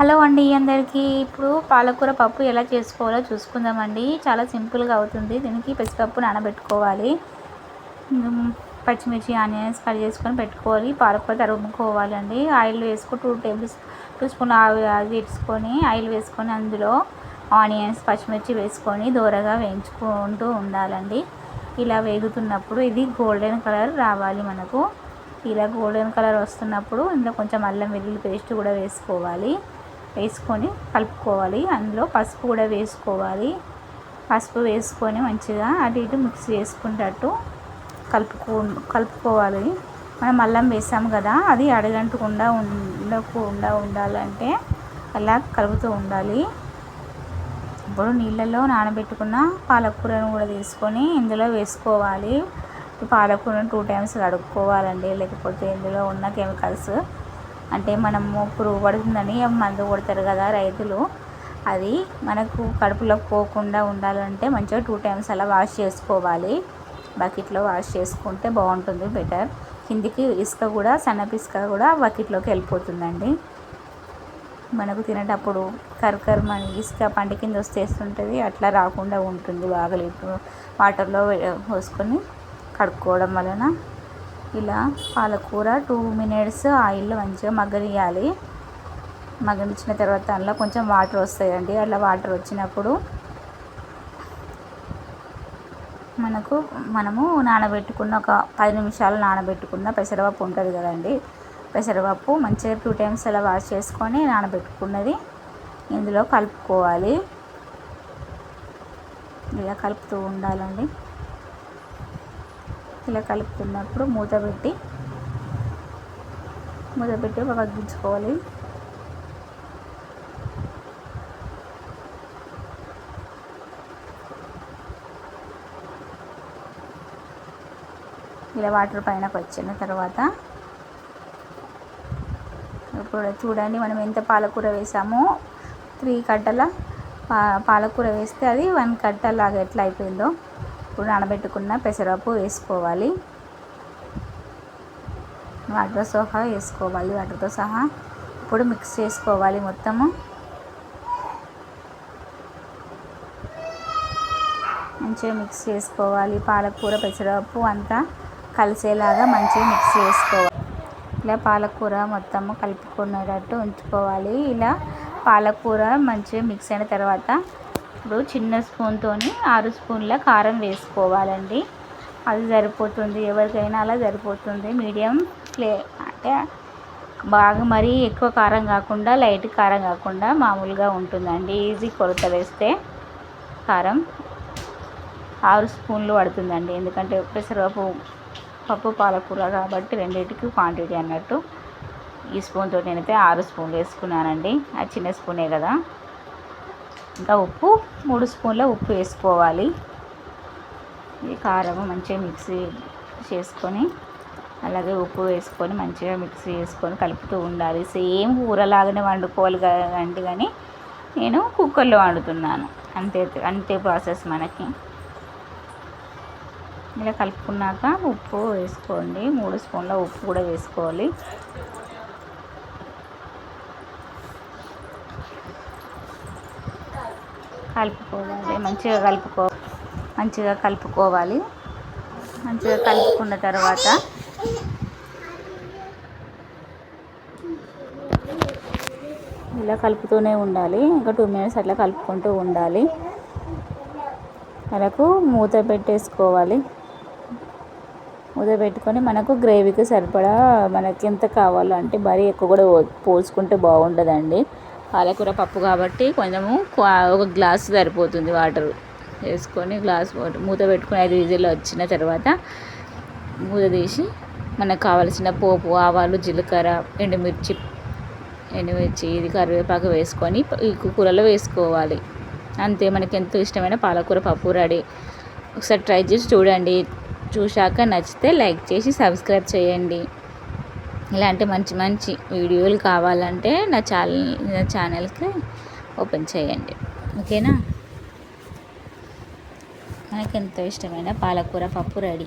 Hello అండి అందరికీ. ఇప్పుడు పాలకూర పప్పు ఎలా చేసుకోవాలో చూసుకుందామండి. చాలా సింపుల్గా అవుతుంది. దీనికి పెసరపప్పు నానబెట్టుకోవాలి, పచ్చిమిర్చి ఆనియన్స్ కట్ చేసుకొని పెట్టుకోవాలి, పాలకూర తరుముకోవాలండి. ఆయిల్ వేసుకొని 2 స్పూన్ ఆయిల్ వేసుకొని అందులో ఆనియన్స్ పచ్చిమిర్చి వేసుకొని దోరగా వేయించుకుంటూ ఉండాలండి. ఇలా వేగుతున్నప్పుడు ఇది గోల్డెన్ కలర్ రావాలి మనకు. ఇలా గోల్డెన్ కలర్ వస్తున్నప్పుడు ఇందులో కొంచెం అల్లం వెల్లుల్లి పేస్ట్ కూడా వేసుకొని కలుపుకోవాలి. అందులో పసుపు కూడా వేసుకోవాలి. పసుపు వేసుకొని మంచిగా అటు ఇటు మిక్స్ చేసుకునేటట్టు కలుపుకోవాలి. మనం అల్లం వేసాము కదా, అది అడగంటకుండా ఉండాలంటే అలా కలుపుతూ ఉండాలి. ఇప్పుడు నీళ్ళలో నానబెట్టుకున్న పాలకూరను కూడా తీసుకొని ఇందులో వేసుకోవాలి. పాలకూరను 2 times కడుక్కోవాలండి, లేకపోతే ఇందులో ఉన్న కెమికల్స్ అంటే మనము పురుగు పడుతుందని మందు కొడతారు కదా రైతులు, అది మనకు కడుపులోకి పోకుండా ఉండాలంటే మంచిగా 2 times అలా వాష్ చేసుకోవాలి. బకెట్లో వాష్ చేసుకుంటే బాగుంటుంది, బెటర్. కిందికి ఇసుక కూడా, సన్నపు ఇసుక కూడా బకెట్లోకి వెళ్ళిపోతుందండి. మనకు తినేటప్పుడు కరకరమని ఇసుక పంట కింద వస్తేస్తుంటుంది, అట్లా రాకుండా ఉంటుంది. బాగా వాటర్లో పోసుకొని కడుక్కోవడం వలన. ఇలా పాలకూర 2 minutes ఆయిల్లో మంచిగా మగ్గనియాలి. మగ్గనిచ్చిన తర్వాత అందులో కొంచెం వాటర్ వస్తాయండి. అలా వాటర్ వచ్చినప్పుడు మనము నానబెట్టుకున్న ఒక 10 నిమిషాలు నానబెట్టుకున్న పెసరపప్పు ఉంటుంది కదండి, పెసరపప్పు మంచిగా 2 times అలా వాష్ చేసుకొని నానబెట్టుకున్నది ఇందులో కలుపుకోవాలి. ఇలా కలుపుతూ ఉండాలండి. ఇలా కలుపుతున్నప్పుడు మూత పెట్టి మగ్గించుకోవాలి. ఇలా వాటర్ పైనకు వచ్చిన తర్వాత ఇప్పుడు చూడండి, మనం ఎంత పాలకూర వేసామో 3 కట్టల పాలకూర వేస్తే అది 1 కట్ట లాగా ఎట్లా అయిపోయిందో. ఇప్పుడు నానబెట్టుకున్న పెసరపప్పు వేసుకోవాలి, వాటర్తో సహా ఇప్పుడు మిక్స్ చేసుకోవాలి మొత్తము. మంచిగా మిక్స్ చేసుకోవాలి. పాలకూర పెసరపప్పు అంతా కలిసేలాగా మంచిగా మిక్స్ చేసుకోవాలి. ఇలా పాలకూర మొత్తము కలుపుకునేటట్టు ఉంచుకోవాలి. ఇలా పాలకూర మంచిగా మిక్స్ అయిన తర్వాత ఇప్పుడు చిన్న స్పూన్తో 6 స్పూన్ల కారం వేసుకోవాలండి. అది సరిపోతుంది, ఎవరికైనా అలా సరిపోతుంది. మీడియం అంటే బాగా మరీ ఎక్కువ కారం కాకుండా, లైట్ కారం కాకుండా మామూలుగా ఉంటుందండి. ఈజీ కొలత వేస్తే కారం 6 స్పూన్లు పడుతుందండి. ఎందుకంటే పప్పు పాలకూర కాబట్టి రెండింటికి క్వాంటిటీ అన్నట్టు. ఈ స్పూన్తో నేనైతే 6 స్పూన్లు వేసుకున్నానండి, అది చిన్న స్పూనే కదా. ఇంకా ఉప్పు 3 స్పూన్ల ఉప్పు వేసుకోవాలి. ఈ కారం మంచిగా మిక్సీ చేసుకొని, అలాగే ఉప్పు వేసుకొని మంచిగా మిక్సీ చేసుకొని కలుపుతూ ఉండాలి. సేమ్ కూరలాగానే వండుకోవాలి కదండి, కానీ నేను కుక్కర్లో వండుతున్నాను. అంతే ప్రాసెస్ మనకి. ఇలా కలుపుకున్నాక ఉప్పు వేసుకోండి, 3 స్పూన్ల ఉప్పు కూడా వేసుకోవాలి. కలుపుకోవాలి, మంచిగా కలుపుకోవాలి. మంచిగా కలుపుకున్న తర్వాత ఇలా కలుపుతూనే ఉండాలి. ఇంకా 2 minutes అట్లా కలుపుకుంటూ ఉండాలి. మనకు మూత పెట్టేసుకోవాలి. మూత పెట్టుకొని మనకు గ్రేవీకి సరిపడా మనకి ఎంత కావాలో, అంటే మరీ ఎక్కువ కూడా పోసుకుంటే బాగుండదండి. పాలకూర పప్పు కాబట్టి కొంచెము 1 గ్లాస్ సరిపోతుంది. వాటర్ వేసుకొని మూత పెట్టుకొని 5 విజిల్లు వచ్చిన తర్వాత మూత తీసి మనకు కావలసిన పోపు, ఆవాలు, జీలకర్ర, ఎండుమిర్చి ఇది కరివేపాకు వేసుకొని ఈ కూరలో వేసుకోవాలి. అంతే, మనకి ఎంతో ఇష్టమైన పాలకూర పప్పు రెడీ. ఒకసారి ట్రై చేసి చూడండి. చూశాక నచ్చితే లైక్ చేసి సబ్స్క్రైబ్ చేయండి. ఇలాంటి మంచి వీడియోలు కావాలంటే నా ఛానల్కి ఓపెన్ చేయండి, ఓకేనా. మనకి ఎంతో ఇష్టమైన పాలకూర పప్పు రెడీ.